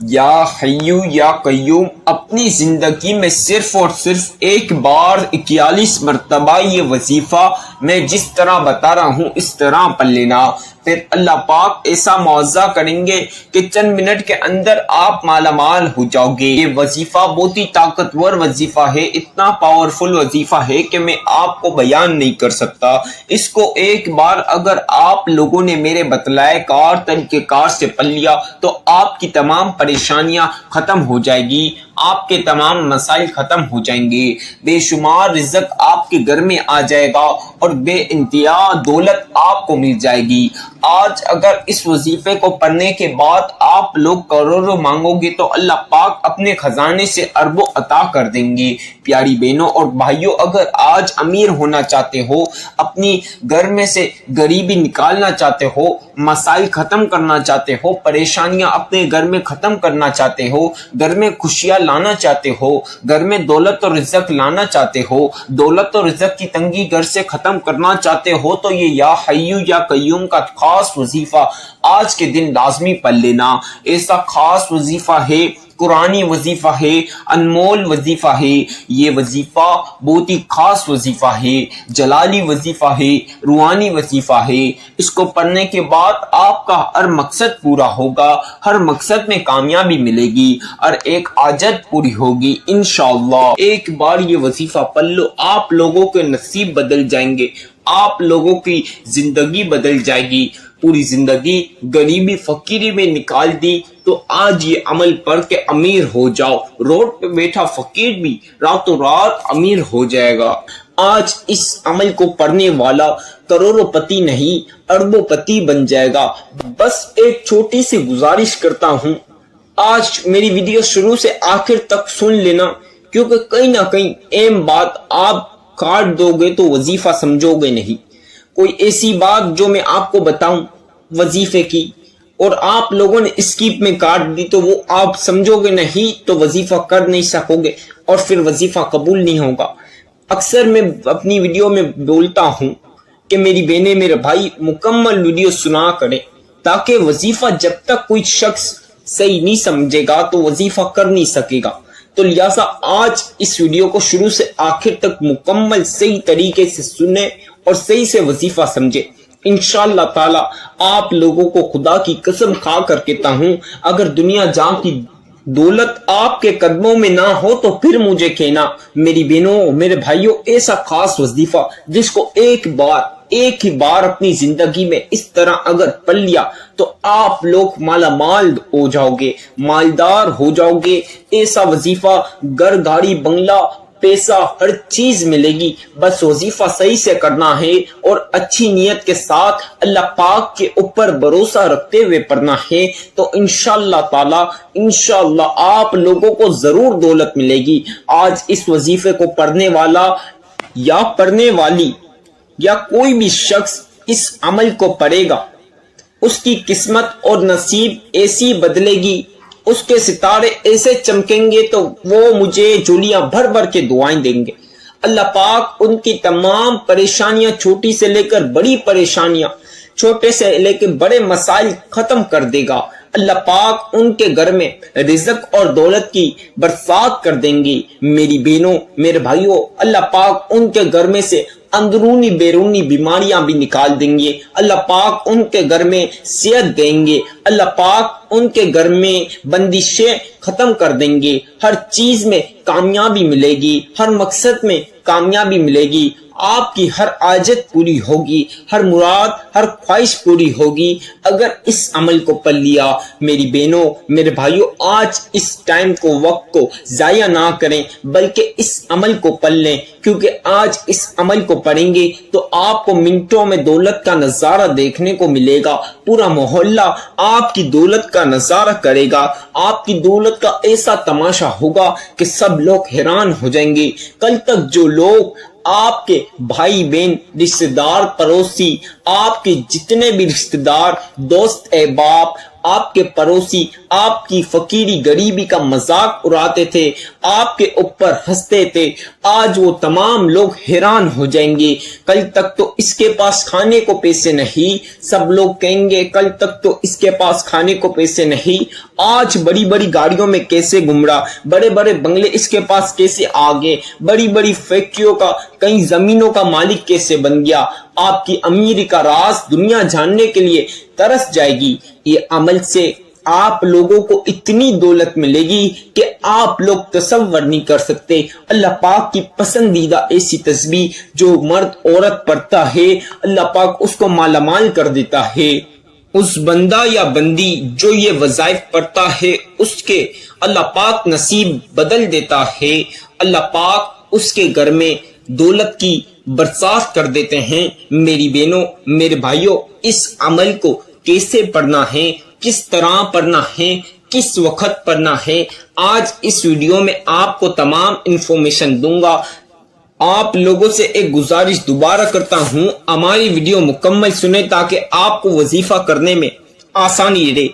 یا حیو یا قیوم اپنی زندگی میں صرف اور صرف ایک بار 41 مرتبہ یہ وظیفہ میں جس طرح بتا رہا ہوں اس طرح پڑھ لینا، پھر اللہ پاک ایسا معاوضہ کریں گے کہ چند منٹ کے اندر آپ مالا مال ہو جاؤ گے۔ یہ وظیفہ بہت ہی طاقتور وظیفہ ہے، اتنا پاورفل وظیفہ ہے کہ میں آپ کو بیان نہیں کر سکتا۔ اس کو ایک بار اگر آپ لوگوں نے میرے بتلائے کار طریقہ کار سے پڑھ لیا تو آپ کی تمام پریشانیاں ختم ہو جائے گی، آپ کے تمام مسائل ختم ہو جائیں گے، بے شمار رزق آپ کے گھر میں آ جائے گا اور بے انتہا دولت آپ کو مل جائے گی۔ آج اگر اس وظیفے کو پڑھنے کے بعد آپ لوگ کروڑوں مانگو گے تو اللہ پاک اپنے خزانے سے اربوں عطا کر دیں گے۔ پیاری بہنوں اور بھائیوں، اگر آج امیر ہونا چاہتے ہو، اپنی گھر میں سے غریبی نکالنا چاہتے ہو، مسائل ختم کرنا چاہتے ہو، پریشانیاں اپنے گھر میں ختم کرنا چاہتے ہو، گھر میں خوشیاں لانا چاہتے ہو، گھر میں دولت اور رزق لانا چاہتے ہو، دولت اور رزق کی تنگی گھر سے ختم کرنا چاہتے ہو تو یہ یا حیو یا قیوم کا خاص وظیفہ آج کے دن لازمی پڑھ لینا۔ ایسا خاص وظیفہ ہے، قرآنی وظیفہ ہے، انمول وظیفہ ہے، یہ وظیفہ بہت ہی خاص وظیفہ ہے، جلالی وظیفہ ہے، روحانی وظیفہ ہے۔ اس کو پڑھنے کے بعد آپ کا ہر مقصد پورا ہوگا، ہر مقصد میں کامیابی ملے گی اور ایک حاجت پوری ہوگی انشاءاللہ۔ ایک بار یہ وظیفہ پڑھ لو، آپ لوگوں کے نصیب بدل جائیں گے، آپ لوگوں کی زندگی بدل جائے گی۔ پوری زندگی غریبی فقیری میں نکال دی تو آج یہ عمل پڑھ کے امیر ہو جاؤ، روڈ پہ بیٹھا فقیر بھی راتوں رات امیر ہو جائے گا۔ آج اس عمل کو پڑھنے والا کروڑوں پتی نہیں اربوں پتی بن جائے گا۔ بس ایک چھوٹی سی گزارش کرتا ہوں، آج میری ویڈیو شروع سے آخر تک سن لینا، کیونکہ کہیں نہ کہیں اہم بات آپ کاٹ دو گے تو وظیفہ سمجھو گے نہیں۔ کوئی ایسی بات جو میں آپ کو بتاؤں وظیفے کی اور آپ لوگوں نے اسکیپ میں کاٹ دی تو وہ آپ سمجھو گے نہیں تو وظیفہ کر نہیں سکو گے اور پھر وظیفہ قبول نہیں ہوگا۔ اکثر میں اپنی ویڈیو میں بولتا ہوں کہ میری بہنیں میرے بھائی مکمل ویڈیو سنا کریں، تاکہ وظیفہ جب تک کوئی شخص صحیح نہیں سمجھے گا تو وظیفہ کر نہیں سکے گا۔ تو لہٰذا آج اس ویڈیو کو شروع سے آخر تک مکمل صحیح طریقے سے سنیں اور صحیح سے وظیفہ سمجھے۔ انشاءاللہ تعالی آپ لوگوں کو خدا کی قسم کھا کر کہتا ہوں، اگر دنیا جہاں کی دولت آپ کے قدموں میں نہ ہو تو پھر مجھے کہنا۔ میری بہنوں میرے بھائیوں، ایسا خاص وظیفہ جس کو ایک ہی بار اپنی زندگی میں اس طرح اگر پڑھ لیا تو آپ لوگ مالا مال ہو جاؤ گے، مالدار ہو جاؤ گے۔ ایسا وظیفہ گھر گاڑی بنگلہ پیسہ ہر چیز ملے گی، بس وظیفہ صحیح سے کرنا ہے اور اچھی نیت کے ساتھ اللہ پاک کے اوپر بھروسہ رکھتے ہوئے پڑھنا ہے تو انشاءاللہ تعالی انشاءاللہ آپ لوگوں کو ضرور دولت ملے گی۔ آج اس وظیفے کو پڑھنے والا یا پڑھنے والی یا کوئی بھی شخص اس عمل کو پڑھے گا، اس کی قسمت اور نصیب ایسی بدلے گی، اس کے ستارے ایسے چمکیں گے تو وہ مجھے جولیاں بھر بھر کے دعائیں دیں گے۔ اللہ پاک ان کی تمام پریشانیاں، چھوٹی سے لے کر بڑی پریشانیاں، چھوٹے سے لے کے بڑے مسائل ختم کر دے گا۔ اللہ پاک ان کے گھر میں رزق اور دولت کی برسات کر دیں گے۔ میری بہنوں میرے بھائیوں، اللہ پاک ان کے گھر میں سے اندرونی بیرونی بیماریاں بھی نکال دیں گے۔ اللہ پاک ان کے گھر میں صحت دیں گے۔ اللہ پاک ان کے گھر میں بندشیں ختم کر دیں گے۔ ہر چیز میں کامیابی ملے گی، ہر مقصد میں کامیابی ملے گی، آپ کی ہر حاجت پوری ہوگی، ہر مراد ہر خواہش پوری ہوگی اگر اس عمل کو پڑھ لیا۔ میری بہنوں میرے بھائیوں، آج اس ٹائم کو وقت کو ضائع نہ کریں بلکہ اس عمل کو پڑھ لیں، کیونکہ آج اس عمل کو پڑھیں گے تو آپ کو منٹوں میں دولت کا نظارہ دیکھنے کو ملے گا۔ پورا محلہ آپ کی دولت کا نظارہ کرے گا، آپ کی دولت کا ایسا تماشا ہوگا کہ سب لوگ حیران ہو جائیں گے۔ کل تک جو لوگ آپ کے بھائی بہن رشتہ دار پڑوسی، آپ کے جتنے بھی رشتہ دار دوست احباب آپ کے پڑوسی آپ کی فقیری غریبی کا مذاق اڑاتے تھے، آپ کے اوپر ہنستے تھے، آج وہ تمام لوگ حیران ہو جائیں گے۔ کل تک تو اس کے پاس کھانے کو پیسے نہیں، سب لوگ کہیں گے کل تک تو اس کے پاس کھانے کو پیسے نہیں، آج بڑی بڑی گاڑیوں میں کیسے گھوم رہا، بڑے بڑے بنگلے اس کے پاس کیسے آ گئے، بڑی بڑی فیکٹریوں کا، کئی زمینوں کا مالک کیسے بن گیا۔ آپ کی امیری کا راز دنیا جاننے کے لیے ترس جائے گی۔ یہ عمل سے آپ لوگوں کو اتنی دولت ملے گی کہ آپ لوگ تصور نہیں کر سکتے۔ اللہ پاک کی پسندیدہ ایسی تسبیح جو مرد عورت پڑھتا ہے، اللہ پاک اس کو مالا مال کر دیتا ہے۔ اس بندہ یا بندی جو یہ وظائف پڑھتا ہے اس کے اللہ پاک نصیب بدل دیتا ہے۔ اللہ پاک اس کے گھر میں دولت کی برسات کر دیتے ہیں۔ میری بہنوں، میرے بھائیوں، اس عمل کو کیسے پڑھنا ہے، کس طرح پڑھنا ہے، کس وقت پڑھنا ہے، آج اس ویڈیو میں آپ کو تمام انفارمیشن دوں گا۔ آپ لوگوں سے ایک گزارش دوبارہ کرتا ہوں، ہماری ویڈیو مکمل سنیں تاکہ آپ کو وظیفہ کرنے میں آسانی رہے۔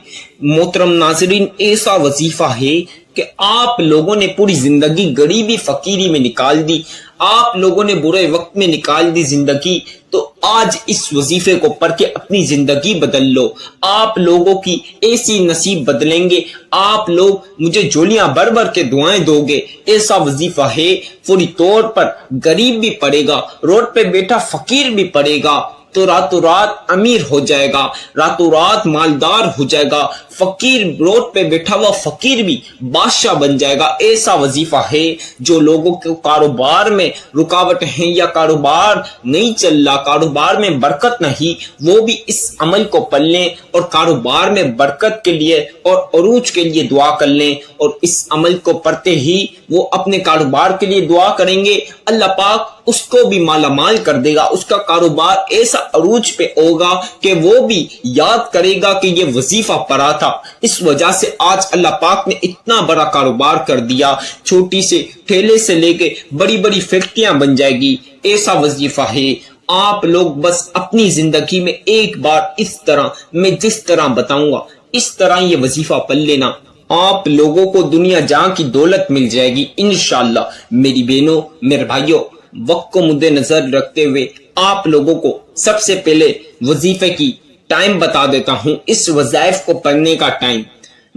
محترم ناظرین، ایسا وظیفہ ہے کہ آپ لوگوں نے پوری زندگی غریبی فقیری میں نکال دی، آپ لوگوں نے برے وقت میں نکال دی زندگی، تو آج اس وظیفے کو پڑھ کے اپنی زندگی بدل لو۔ آپ لوگوں کی ایسی نصیب بدلیں گے، آپ لوگ مجھے جھولیاں بھر بھر کے دعائیں دو گے۔ ایسا وظیفہ ہے فوری طور پر غریب بھی پڑے گا، روڈ پہ بیٹھا فقیر بھی پڑے گا تو راتوں رات امیر ہو جائے گا، راتوں رات مالدار ہو جائے گا، فقیر روڈ پہ بیٹھا ہوا فقیر بھی بادشاہ بن جائے گا۔ ایسا وظیفہ ہے جو لوگوں کے کاروبار میں رکاوٹ ہیں یا کاروبار نہیں چل رہا، کاروبار میں برکت نہیں، وہ بھی اس عمل کو پڑھ لیں اور کاروبار میں برکت کے لیے اور عروج کے لیے دعا کر لیں، اور اس عمل کو پڑھتے ہی وہ اپنے کاروبار کے لیے دعا کریں گے، اللہ پاک اس کو بھی مالا مال کر دے گا، اس کا کاروبار ایسا عروج پہ ہوگا کہ وہ بھی یاد کرے گا کہ یہ وظیفہ پڑھا تھا۔ اس وجہ سے آج اللہ پاک نے اتنا بڑا کاروبار کر دیا، چھوٹی سے ٹھیلے سے لے کے بڑی بڑی فیکٹریاں بن جائے گی۔ ایسا وظیفہ ہے، آپ لوگ بس اپنی زندگی میں ایک بار اس طرح میں جس طرح بتاؤں گا اس طرح یہ وظیفہ پڑھ لینا، آپ لوگوں کو دنیا جہاں کی دولت مل جائے گی انشاءاللہ۔ میری بہنوں، میرے بھائیوں، وقت کو مد نظر رکھتے ہوئے آپ لوگوں کو سب سے پہلے وظیفے کی ٹائم بتا دیتا ہوں۔ اس وظائف کو پڑھنے کا ٹائم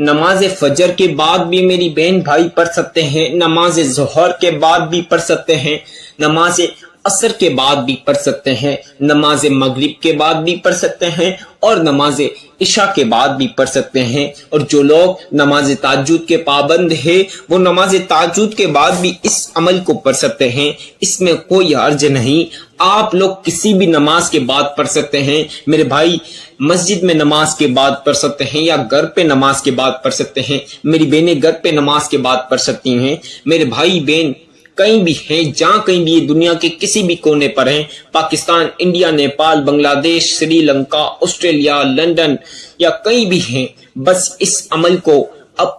نماز فجر کے بعد بھی میری بہن بھائی پڑھ سکتے ہیں، نماز ظہر کے بعد بھی پڑھ سکتے ہیں، نماز عصر کے بعد بھی پڑھ سکتے ہیں، نماز مغرب کے بعد بھی پڑھ سکتے ہیں، اور نماز عشاء کے بعد بھی پڑھ سکتے ہیں۔ اور جو لوگ نماز تہجد کے پابند ہیں وہ نماز تہجد کے بعد بھی اس عمل کو پڑھ سکتے ہیں، اس میں کوئی حرج نہیں۔ آپ لوگ کسی بھی نماز کے بعد پڑھ سکتے ہیں، میرے بھائی مسجد میں نماز کے بعد پڑھ سکتے ہیں یا گھر پہ نماز کے بعد پڑھ سکتے ہیں، میری بہنیں گھر پہ نماز کے بعد پڑھ سکتی ہیں، میرے بھائی بہن کہیں بھی ہیں، جہاں کہیں بھی دنیا کے کسی بھی کونے پر ہیں، پاکستان، انڈیا، نیپال، بنگلہ دیش، سری لنکا، آسٹریلیا، لندن یا کہیں بھی ہیں، بس اس عمل کو اب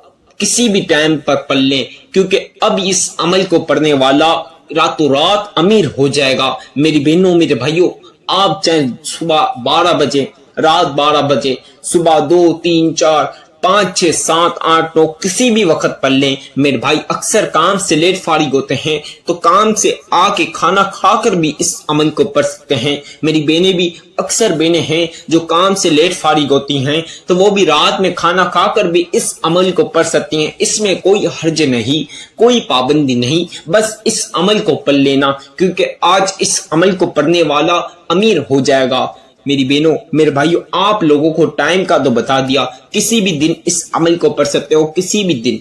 کسی بھی ٹائم پر پڑھ لیں، کیونکہ اب اس عمل کو پڑھنے والا راتوں رات امیر ہو جائے گا۔ میری بہنوں، میرے بھائیوں، آپ چاہے صبح 12 بجے، رات 12 بجے، صبح 2، 3، 4، 5، 6، 7، 8، 9 کسی بھی وقت پڑھ لیں۔ میرے بھائی اکثر کام سے لیٹ فارغ ہوتے ہیں تو کام سے آ کے کھانا کھا کر بھی اس عمل کو پڑھ سکتے ہیں۔ میری بہنیں بھی اکثر بہنیں ہیں جو کام سے لیٹ فارغ ہوتی ہیں تو وہ بھی رات میں کھانا کھا کر بھی اس عمل کو پڑھ سکتی ہیں، اس میں کوئی حرج نہیں، کوئی پابندی نہیں، بس اس عمل کو پڑھ لینا، کیونکہ آج اس عمل کو پڑھنے والا امیر ہو جائے گا۔ میری بہنوں، میرے بھائیوں، آپ لوگوں کو ٹائم کا تو بتا دیا، کسی بھی دن اس عمل کو پڑھ سکتے ہو، کسی بھی دن،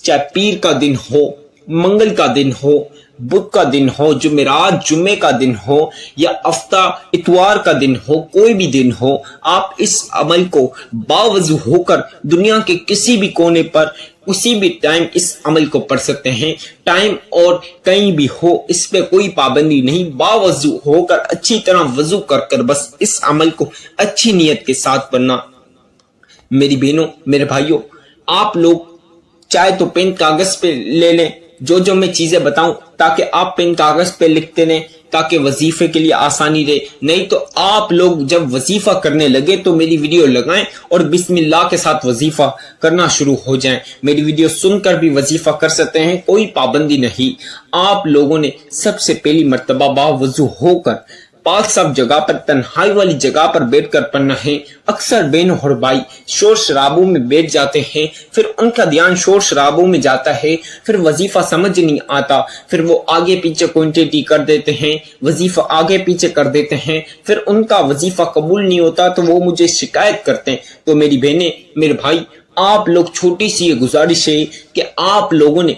چاہے پیر کا دن ہو، منگل کا دن ہو، بدھ کا دن ہو، جمعرات جمعے کا دن ہو، یا ہفتہ اتوار کا دن ہو، کوئی بھی دن ہو، آپ اس عمل کو باوضو ہو کر دنیا کے کسی بھی کونے پر کسی بھی ٹائم اس عمل کو پڑھ سکتے ہیں۔ ٹائم اور کہیں بھی ہو، اس پہ کوئی پابندی نہیں، باوضو ہو کر اچھی طرح وضو کر بس اس عمل کو اچھی نیت کے ساتھ پڑھنا۔ میری بہنوں، میرے بھائیوں، آپ لوگ چاہے تو پین کاغذ پہ لے لیں جو میں چیزیں بتاؤں تاکہ آپ پین کاغذ پہ لکھتے رہیں تاکہ وظیفے کے لیے آسانی رہے، نہیں تو آپ لوگ جب وظیفہ کرنے لگے تو میری ویڈیو لگائیں اور بسم اللہ کے ساتھ وظیفہ کرنا شروع ہو جائیں۔ میری ویڈیو سن کر بھی وظیفہ کر سکتے ہیں، کوئی پابندی نہیں۔ آپ لوگوں نے سب سے پہلی مرتبہ باوضو ہو کر پاک صاف جگہ پر، تنہائی والی جگہ پر بیٹھ کر پڑھنا ہے۔ اکثر بہنوں اور بھائی شور شرابوں میں بیٹھ جاتے ہیں، پھر ان کا دھیان شور شرابوں میں جاتا ہے، پھر وظیفہ سمجھ نہیں آتا، پھر وہ آگے پیچھے کوئنٹیٹی کر دیتے ہیں، وظیفہ آگے پیچھے کر دیتے ہیں، پھر ان کا وظیفہ قبول نہیں ہوتا تو وہ مجھے شکایت کرتے ہیں۔ تو میری بہنیں، میرے بھائی، آپ لوگ چھوٹی سی یہ گزارش ہے کہ آپ لوگوں نے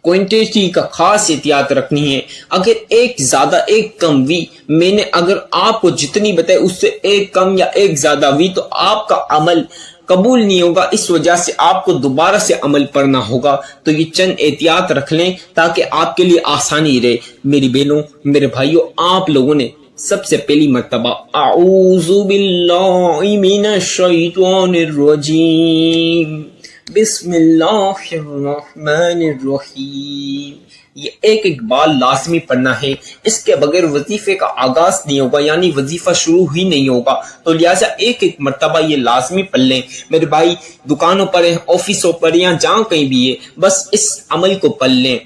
کوئنٹیٹی کا خاص احتیاط رکھنی ہے۔ اگر ایک زیادہ ایک کم وی میں نے اگر آپ کو جتنی بتائی اس سے ایک کم یا ایک زیادہ وی تو آپ کا عمل قبول نہیں ہوگا، اس وجہ سے آپ کو دوبارہ سے عمل پڑھنا ہوگا۔ تو یہ چند احتیاط رکھ لیں تاکہ آپ کے لیے آسانی رہے۔ میری بہنوں، میرے بھائیوں، آپ لوگوں نے سب سے پہلی مرتبہ اعوذ باللہ من الشیطان الرجیم بسم اللہ الرحمن الرحیم، یہ ایک بار لازمی پڑھنا ہے۔ اس کے بغیر وظیفے کا آغاز نہیں ہوگا، یعنی وظیفہ شروع ہی نہیں ہوگا۔ تو لہٰذا ایک مرتبہ یہ لازمی پڑھ لیں میرے بھائی، دکانوں پر ہیں، آفسوں پر یا جہاں کہیں بھی ہے، بس اس عمل کو پڑھ لیں۔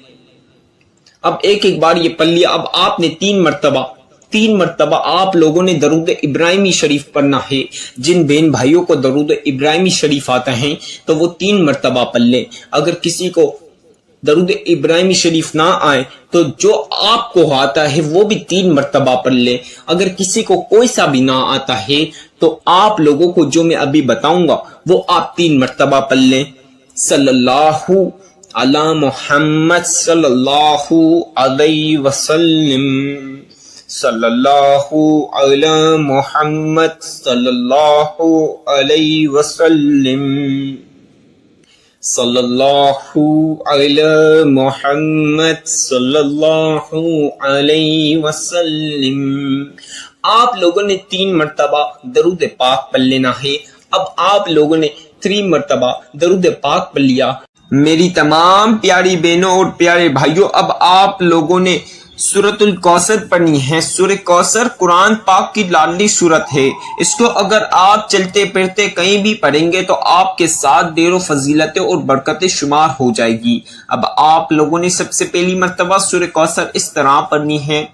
اب ایک بار یہ پڑھ لیا، اب آپ نے تین مرتبہ آپ لوگوں نے درود ابراہیمی شریف پڑھنا ہے۔ جن بہن بھائیوں کو درود ابراہیمی شریف آتا ہے تو وہ 3 مرتبہ پڑھ لیں۔ اگر کسی کو درود ابراہیمی شریف نہ آئے تو جو آپ کو آتا ہے وہ بھی 3 مرتبہ پڑھ لیں۔ اگر کسی کو کوئی سا بھی نہ آتا ہے تو آپ لوگوں کو جو میں ابھی بتاؤں گا وہ آپ 3 مرتبہ پڑھ لیں۔ صلی اللہ علی محمد صلی اللہ علیہ وسلم، صلی اللہ علی محمد صلی اللہ علیہ وسلم، صلی اللہ علی محمد صلی اللہ علیہ وسلم۔ آپ لوگوں نے 3 مرتبہ درود پاک پڑھ لینا ہے۔ اب آپ لوگوں نے 3 مرتبہ درود پاک پڑھ لیا۔ میری تمام پیاری بہنوں اور پیارے بھائیوں، اب آپ لوگوں نے سورۃ الکوثر پڑھنی ہے۔ سورہ کوثر قرآن پاک کی لاڈلی سورت ہے۔ اس کو اگر آپ چلتے پھرتے کہیں بھی پڑھیں گے تو آپ کے ساتھ ڈھیروں فضیلتیں اور برکتیں شمار ہو جائے گی۔ اب آپ لوگوں نے سب سے پہلی مرتبہ سورہ کوثر اس طرح پڑھنی ہے،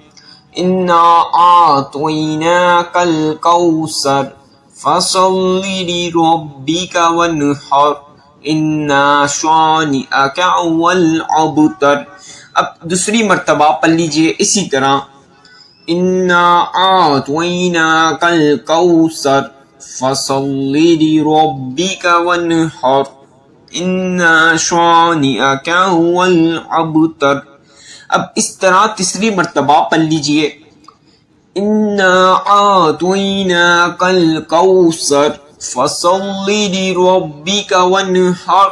انا اعطیناک الکوثر فصل لربک وانحر ان شانئک هو الابتر۔ اب دوسری مرتبہ پڑھ لیجئے اسی طرح، انا اعطیناک الکوثر فصل لربک وانحر ان شانئک هو الابتر۔ اب اس طرح تیسری مرتبہ پڑھ لیجئے، انا اعطیناک الکوثر فصل لربک وانحر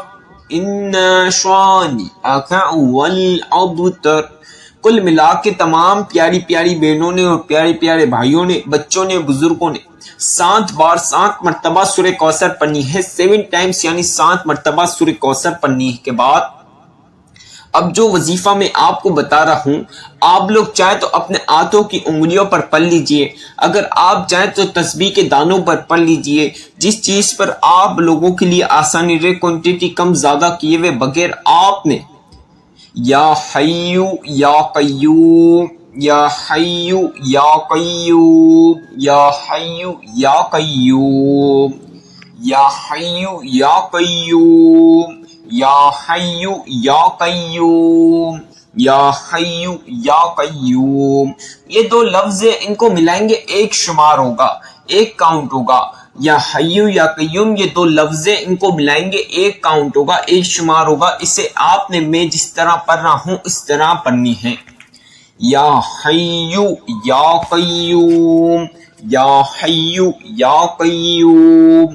ان شانئک هو الابتر۔ کل ملا کے تمام پیاری پیاری بہنوں نے اور پیارے پیارے بھائیوں نے، بچوں نے، بزرگوں نے 7 مرتبہ سورہ کوثر پڑھنی ہے۔ 7 ٹائمز یعنی 7 مرتبہ سورہ کوثر پڑھنی کے بعد اب جو وظیفہ میں آپ کو بتا رہا ہوں، آپ لوگ چاہے تو اپنے ہاتھوں کی انگلیوں پر پڑھ لیجئے، اگر آپ چاہیں تو تسبیح کے دانوں پر پڑھ لیجئے، جس چیز پر آپ لوگوں کے لیے آسانی رہے، کوانٹیٹی کم زیادہ کیے ہوئے بغیر آپ نے یا حی یا قیوم، یا حی یا قیوم، یا حی یا قیوم، یا حی یا قیوم، یا حی یا قیوم، یا حی یا قیوم، یہ 2 لفظ ان کو ملائیں گے ایک شمار ہوگا، ایک کاؤنٹ ہوگا۔ یا حی یا قیوم، یہ 2 لفظ ان کو ملائیں گے ایک کاؤنٹ ہوگا، ایک شمار ہوگا۔ اسے آپ نے میں جس طرح پڑھ رہا ہوں اس طرح پڑھنی ہے، یا حی یا قیوم، یا حی یا قیوم،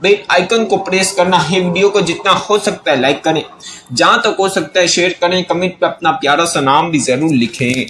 بیل آئیکن کو پریس کرنا ہے، ویڈیو کو جتنا ہو سکتا ہے لائک کریں، جہاں تک ہو سکتا ہے شیئر کریں، کمنٹ پہ اپنا پیارا سا نام بھی ضرور لکھیں۔